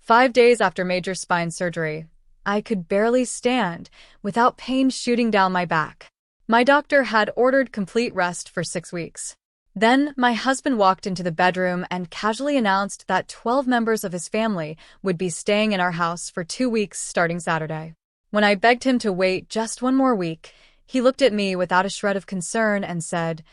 5 days after major spine surgery, I could barely stand without pain shooting down my back. My doctor had ordered complete rest for 6 weeks. Then my husband walked into the bedroom and casually announced that 12 members of his family would be staying in our house for 2 weeks starting Saturday. When I begged him to wait just one more week, he looked at me without a shred of concern and said,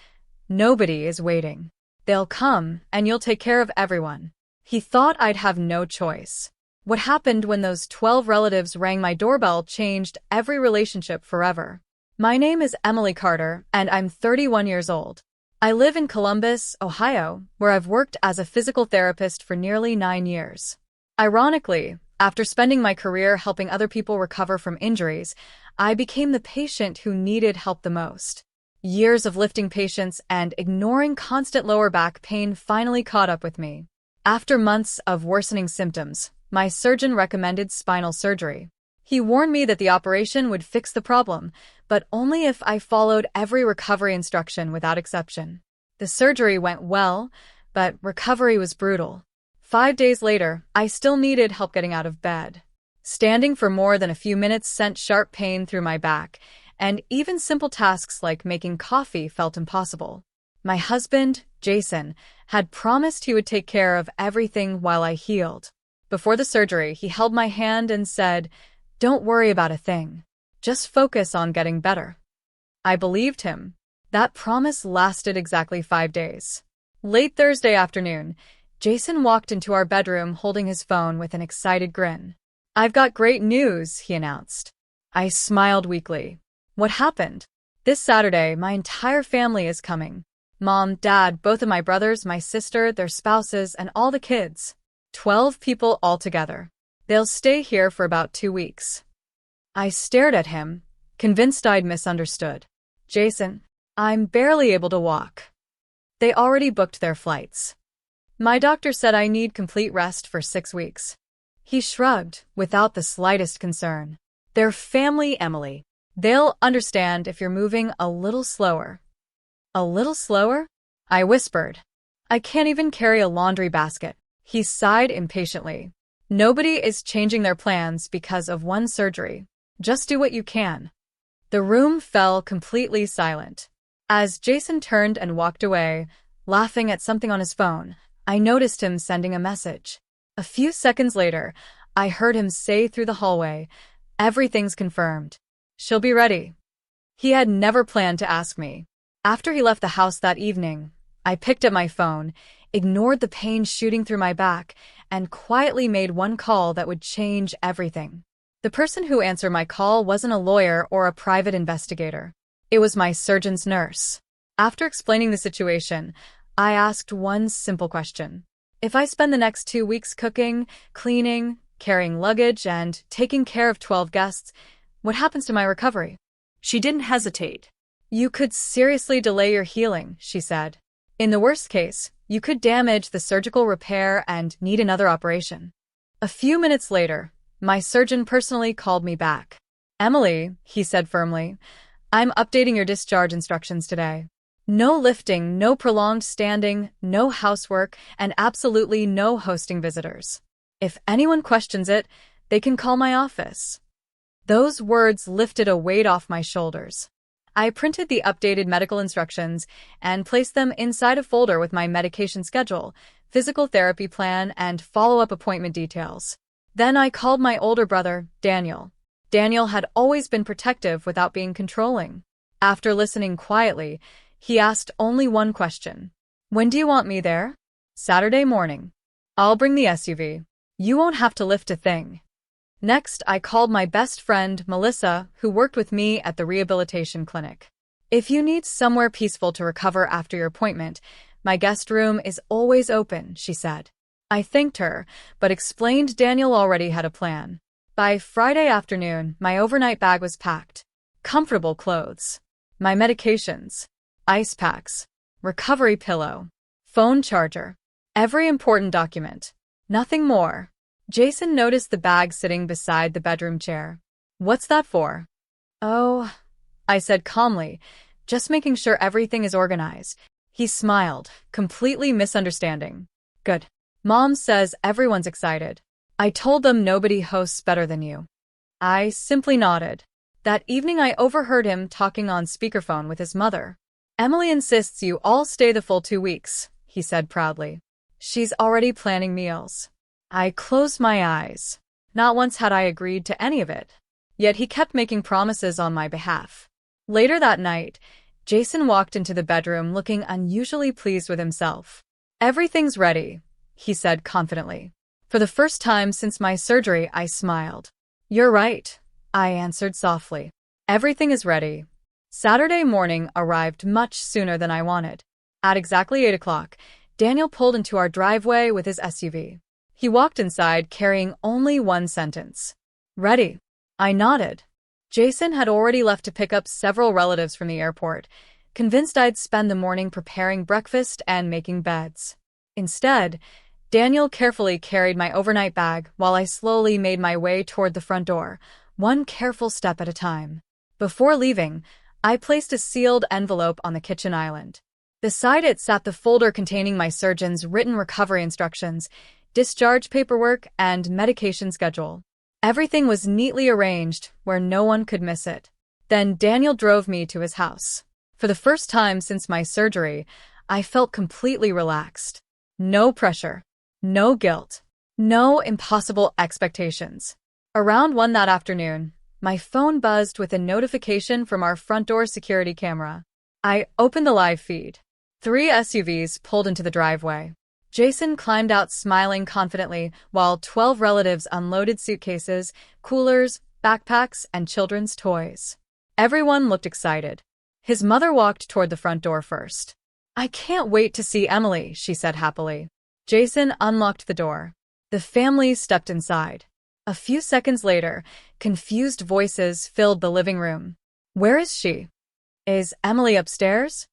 "Nobody is waiting. They'll come, and you'll take care of everyone." He thought I'd have no choice. What happened when those 12 relatives rang my doorbell changed every relationship forever. My name is Emily Carter, and I'm 31 years old. I live in Columbus, Ohio, where I've worked as a physical therapist for nearly 9 years. Ironically, after spending my career helping other people recover from injuries, I became the patient who needed help the most. Years of lifting patients and ignoring constant lower back pain finally caught up with me. After months of worsening symptoms, my surgeon recommended spinal surgery. He warned me that the operation would fix the problem, but only if I followed every recovery instruction without exception. The surgery went well, but recovery was brutal. 5 days later, I still needed help getting out of bed. Standing for more than a few minutes sent sharp pain through my back, and even simple tasks like making coffee felt impossible. My husband, Jason, had promised he would take care of everything while I healed. Before the surgery, he held my hand and said, "Don't worry about a thing. Just focus on getting better." I believed him. That promise lasted exactly 5 days. Late Thursday afternoon, Jason walked into our bedroom holding his phone with an excited grin. "I've got great news," he announced. I smiled weakly. "What happened?" "This Saturday, my entire family is coming. Mom, Dad, both of my brothers, my sister, their spouses, and all the kids. 12 people altogether. They'll stay here for about 2 weeks. I stared at him, convinced I'd misunderstood. "Jason, I'm barely able to walk." "They already booked their flights. My doctor said I need complete rest for 6 weeks. He shrugged, without the slightest concern. "They're family, Emily. They'll understand if you're moving a little slower." "A little slower?" I whispered. "I can't even carry a laundry basket." He sighed impatiently. "Nobody is changing their plans because of one surgery. Just do what you can." The room fell completely silent. As Jason turned and walked away, laughing at something on his phone, I noticed him sending a message. A few seconds later, I heard him say through the hallway, "Everything's confirmed. She'll be ready." He had never planned to ask me. After he left the house that evening, I picked up my phone, ignored the pain shooting through my back, and quietly made one call that would change everything. The person who answered my call wasn't a lawyer or a private investigator. It was my surgeon's nurse. After explaining the situation, I asked one simple question. If I spend the next 2 weeks cooking, cleaning, carrying luggage, and taking care of 12 guests, what happens to my recovery? She didn't hesitate. "You could seriously delay your healing," she said. "In the worst case, you could damage the surgical repair and need another operation." A few minutes later, my surgeon personally called me back. "Emily," he said firmly, "I'm updating your discharge instructions today. No lifting, no prolonged standing, no housework, and absolutely no hosting visitors. If anyone questions it, they can call my office." Those words lifted a weight off my shoulders. I printed the updated medical instructions and placed them inside a folder with my medication schedule, physical therapy plan, and follow-up appointment details. Then I called my older brother, Daniel. Daniel had always been protective without being controlling. After listening quietly, he asked only one question. "When do you want me there?" "Saturday morning. I'll bring the SUV. You won't have to lift a thing." Next, I called my best friend, Melissa, who worked with me at the rehabilitation clinic. "If you need somewhere peaceful to recover after your appointment, my guest room is always open," she said. I thanked her, but explained Daniel already had a plan. By Friday afternoon, my overnight bag was packed. Comfortable clothes, my medications, ice packs, recovery pillow, phone charger, every important document. Nothing more. Jason noticed the bag sitting beside the bedroom chair. "What's that for?" "Oh," I said calmly, "just making sure everything is organized." He smiled, completely misunderstanding. "Good. Mom says everyone's excited. I told them nobody hosts better than you. I simply nodded. That evening I overheard him talking on speakerphone with his mother. Emily insists you all stay the full 2 weeks, he said proudly. She's already planning meals. I closed my eyes. Not once had I agreed to any of it. Yet he kept making promises on my behalf. Later that night, Jason walked into the bedroom looking unusually pleased with himself. Everything's ready, he said confidently. For the first time since my surgery, I smiled. You're right, I answered softly. Everything is ready. Saturday morning arrived much sooner than I wanted. At exactly 8 o'clock, Daniel pulled into our driveway with his SUV. He walked inside carrying only one sentence. Ready. I nodded. Jason had already left to pick up several relatives from the airport, convinced I'd spend the morning preparing breakfast and making beds. Instead, Daniel carefully carried my overnight bag while I slowly made my way toward the front door, one careful step at a time. Before leaving, I placed a sealed envelope on the kitchen island. Beside it sat the folder containing my surgeon's written recovery instructions, discharge paperwork, and medication schedule. Everything was neatly arranged where no one could miss it. Then Daniel drove me to his house. For the first time since my surgery, I felt completely relaxed. No pressure. No guilt. No impossible expectations. Around 1 that afternoon, my phone buzzed with a notification from our front door security camera. I opened the live feed. 3 SUVs pulled into the driveway. Jason climbed out smiling confidently while 12 relatives unloaded suitcases, coolers, backpacks, and children's toys. Everyone looked excited. His mother walked toward the front door first. I can't wait to see Emily, she said happily. Jason unlocked the door. The family stepped inside. A few seconds later, confused voices filled the living room. Where is she? Is Emily upstairs?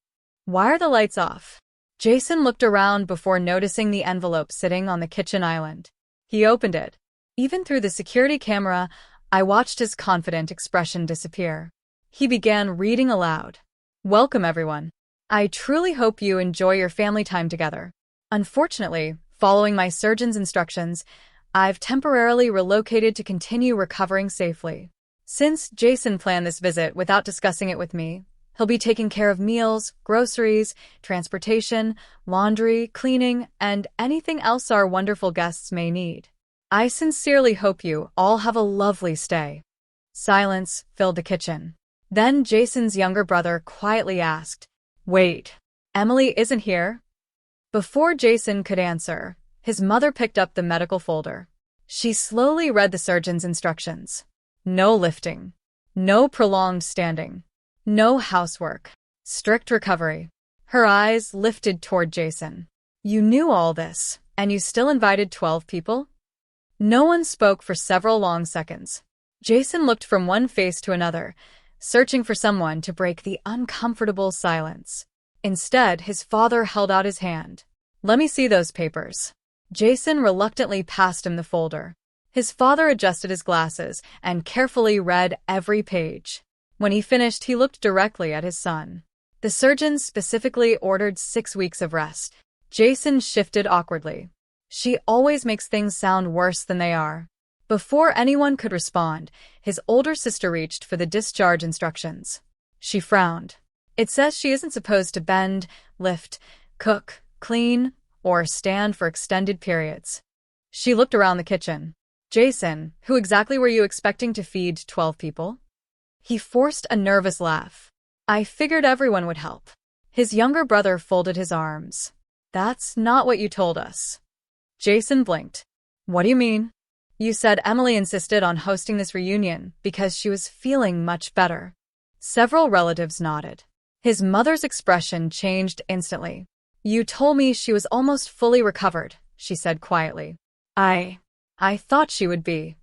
Why are the lights off? Jason looked around before noticing the envelope sitting on the kitchen island. He opened it. Even through the security camera, I watched his confident expression disappear. He began reading aloud. Welcome, everyone. I truly hope you enjoy your family time together. Unfortunately, following my surgeon's instructions, I've temporarily relocated to continue recovering safely. Since Jason planned this visit without discussing it with me, he'll be taking care of meals, groceries, transportation, laundry, cleaning, and anything else our wonderful guests may need. I sincerely hope you all have a lovely stay. Silence filled the kitchen. Then Jason's younger brother quietly asked, Wait, Emily isn't here? Before Jason could answer, his mother picked up the medical folder. She slowly read the surgeon's instructions. No lifting. No prolonged standing. No housework. Strict recovery. Her eyes lifted toward Jason. You knew all this, and you still invited 12 people? No one spoke for several long seconds. Jason looked from one face to another, searching for someone to break the uncomfortable silence. Instead, his father held out his hand. Let me see those papers. Jason reluctantly passed him the folder. His father adjusted his glasses and carefully read every page. When he finished, he looked directly at his son. The surgeon specifically ordered 6 weeks of rest. Jason shifted awkwardly. She always makes things sound worse than they are. Before anyone could respond, his older sister reached for the discharge instructions. She frowned. It says she isn't supposed to bend, lift, cook, clean, or stand for extended periods. She looked around the kitchen. Jason, who exactly were you expecting to feed 12 people? He forced a nervous laugh. I figured everyone would help. His younger brother folded his arms. That's not what you told us. Jason blinked. What do you mean? You said Emily insisted on hosting this reunion because she was feeling much better. Several relatives nodded. His mother's expression changed instantly. You told me she was almost fully recovered, she said quietly. I thought she would be.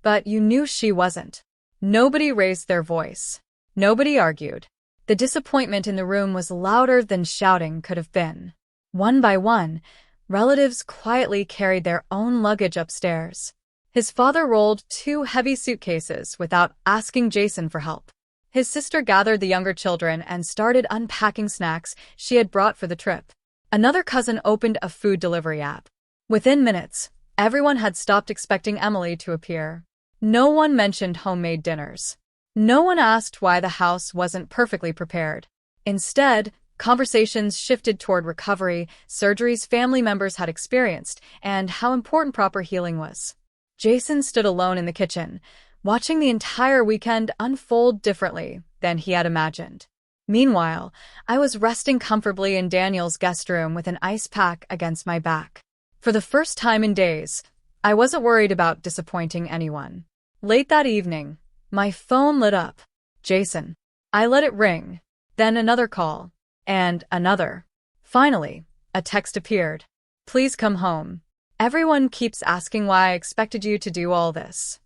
But you knew she wasn't. Nobody raised their voice. Nobody argued. The disappointment in the room was louder than shouting could have been. One by one, relatives quietly carried their own luggage upstairs. His father rolled 2 heavy suitcases without asking Jason for help. His sister gathered the younger children and started unpacking snacks she had brought for the trip. Another cousin opened a food delivery app. Within minutes, Everyone had stopped expecting Emily to appear. No one mentioned homemade dinners. No one asked why the house wasn't perfectly prepared. Instead, conversations shifted toward recovery, surgeries family members had experienced, and how important proper healing was. Jason stood alone in the kitchen, watching the entire weekend unfold differently than he had imagined. Meanwhile, I was resting comfortably in Daniel's guest room with an ice pack against my back. For the first time in days, I wasn't worried about disappointing anyone. Late that evening, my phone lit up. Jason. I let it ring. Then another call. And another. Finally, a text appeared. Please come home. Everyone keeps asking why I expected you to do all this.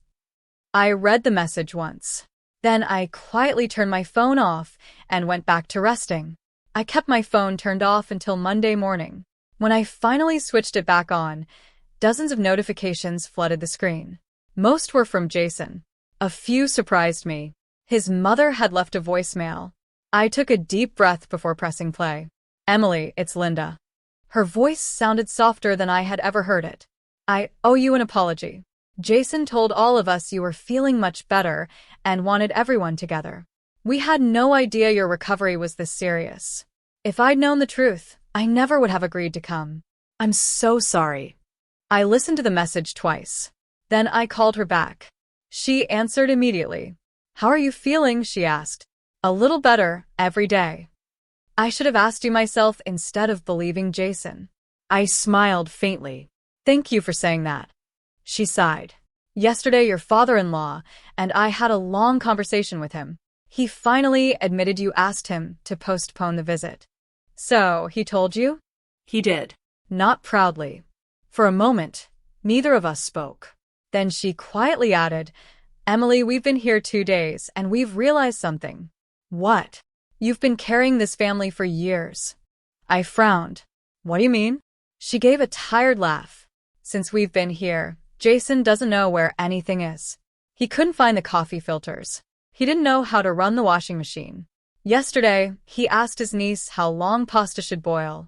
I read the message once. Then I quietly turned my phone off and went back to resting. I kept my phone turned off until Monday morning. When I finally switched it back on, dozens of notifications flooded the screen. Most were from Jason. A few surprised me. His mother had left a voicemail. I took a deep breath before pressing play. Emily, it's Linda. Her voice sounded softer than I had ever heard it. I owe you an apology. Jason told all of us you were feeling much better and wanted everyone together. We had no idea your recovery was this serious. If I'd known the truth, I never would have agreed to come. I'm so sorry. I listened to the message twice. Then I called her back. She answered immediately. How are you feeling? She asked. A little better, every day. I should have asked you myself instead of believing Jason. I smiled faintly. Thank you for saying that. She sighed. Yesterday, your father-in-law and I had a long conversation with him. He finally admitted you asked him to postpone the visit. So, he told you? He did. Not proudly. For a moment, neither of us spoke. Then she quietly added, Emily, we've been here 2 days and we've realized something. What? You've been carrying this family for years. I frowned. What do you mean? She gave a tired laugh. Since we've been here, Jason doesn't know where anything is. He couldn't find the coffee filters. He didn't know how to run the washing machine. Yesterday, he asked his niece how long pasta should boil.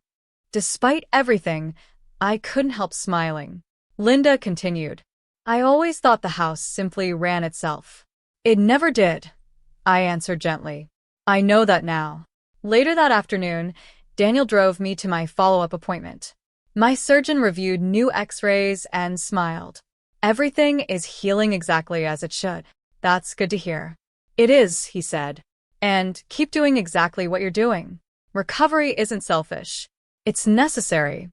Despite everything, I couldn't help smiling. Linda continued. I always thought the house simply ran itself. It never did. I answered gently. I know that now. Later that afternoon, Daniel drove me to my follow-up appointment. My surgeon reviewed new x-rays and smiled. Everything is healing exactly as it should. That's good to hear. It is, he said. And keep doing exactly what you're doing. Recovery isn't selfish. It's necessary.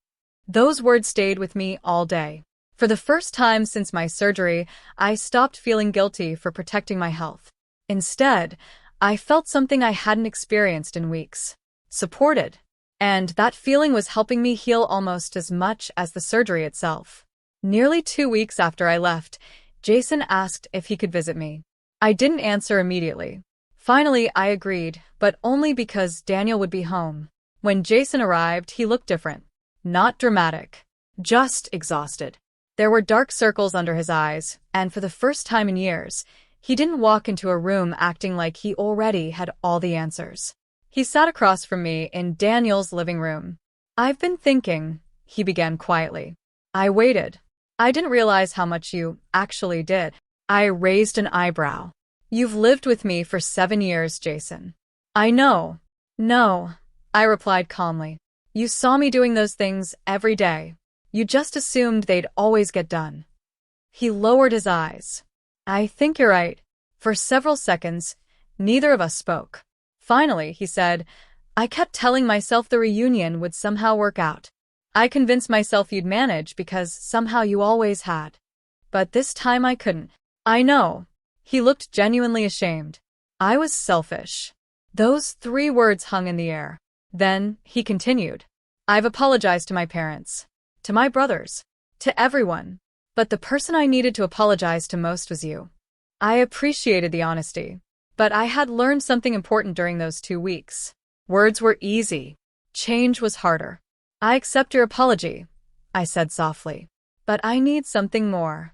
Those words stayed with me all day. For the first time since my surgery, I stopped feeling guilty for protecting my health. Instead, I felt something I hadn't experienced in weeks. Supported. And that feeling was helping me heal almost as much as the surgery itself. Nearly 2 weeks after I left, Jason asked if he could visit me. I didn't answer immediately. Finally, I agreed, but only because Daniel would be home. When Jason arrived, he looked different. Not dramatic. Just exhausted. There were dark circles under his eyes, and for the first time in years, he didn't walk into a room acting like he already had all the answers. He sat across from me in Daniel's living room. I've been thinking, he began quietly. I waited. I didn't realize how much you actually did. I raised an eyebrow. You've lived with me for 7 years, Jason. I know. No, I replied calmly. You saw me doing those things every day. You just assumed they'd always get done. He lowered his eyes. I think you're right. For several seconds, neither of us spoke. Finally, he said, I kept telling myself the reunion would somehow work out. I convinced myself you'd manage because somehow you always had. But this time I couldn't. I know. He looked genuinely ashamed. I was selfish. Those 3 words hung in the air. Then, he continued. I've apologized to my parents, to my brothers, to everyone. But the person I needed to apologize to most was you. I appreciated the honesty. But I had learned something important during those 2 weeks. Words were easy. Change was harder. I accept your apology, I said softly. But I need something more.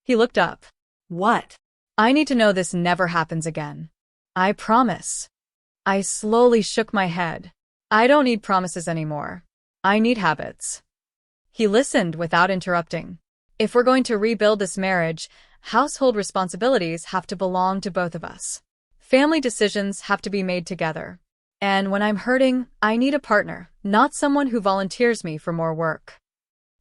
He looked up. What? I need to know this never happens again. I promise. I slowly shook my head. I don't need promises anymore. I need habits. He listened without interrupting. If we're going to rebuild this marriage, household responsibilities have to belong to both of us. Family decisions have to be made together. And when I'm hurting, I need a partner, not someone who volunteers me for more work."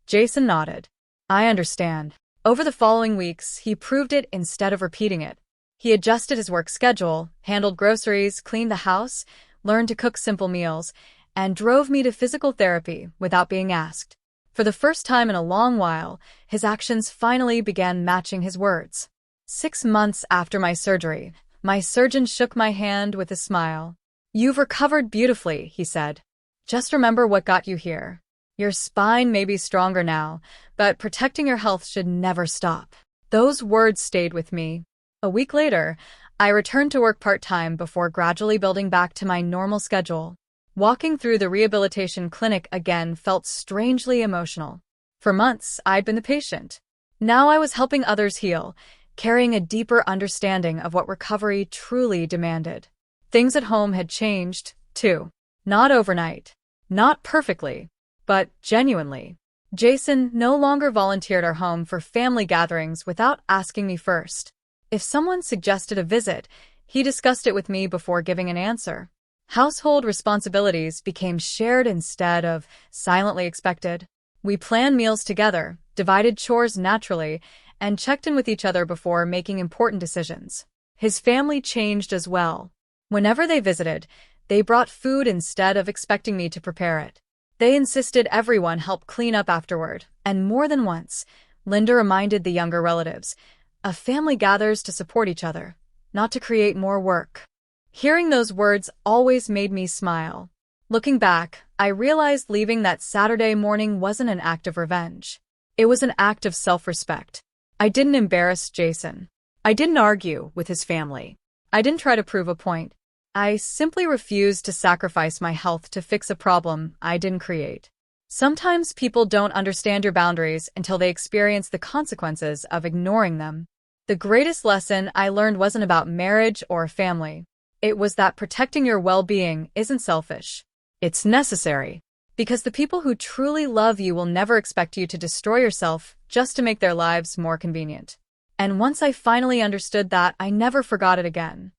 Jason nodded. "I understand." Over the following weeks, he proved it instead of repeating it. He adjusted his work schedule, handled groceries, cleaned the house, learned to cook simple meals, and drove me to physical therapy without being asked. For the first time in a long while, his actions finally began matching his words. 6 months after my surgery, my surgeon shook my hand with a smile. "You've recovered beautifully," he said. "Just remember what got you here. Your spine may be stronger now, but protecting your health should never stop." Those words stayed with me. A week later, I returned to work part-time before gradually building back to my normal schedule. Walking through the rehabilitation clinic again felt strangely emotional. For months, I'd been the patient. Now I was helping others heal, carrying a deeper understanding of what recovery truly demanded. Things at home had changed, too. Not overnight. Not perfectly. But genuinely. Jason no longer volunteered our home for family gatherings without asking me first. If someone suggested a visit, he discussed it with me before giving an answer. Household responsibilities became shared instead of silently expected. We planned meals together, divided chores naturally, and checked in with each other before making important decisions. His family changed as well. Whenever they visited, they brought food instead of expecting me to prepare it. They insisted everyone help clean up afterward, and more than once, Linda reminded the younger relatives, a family gathers to support each other, not to create more work. Hearing those words always made me smile. Looking back, I realized leaving that Saturday morning wasn't an act of revenge. It was an act of self-respect. I didn't embarrass Jason. I didn't argue with his family. I didn't try to prove a point. I simply refused to sacrifice my health to fix a problem I didn't create. Sometimes people don't understand your boundaries until they experience the consequences of ignoring them. The greatest lesson I learned wasn't about marriage or family. It was that protecting your well-being isn't selfish. It's necessary. Because the people who truly love you will never expect you to destroy yourself just to make their lives more convenient. And once I finally understood that, I never forgot it again.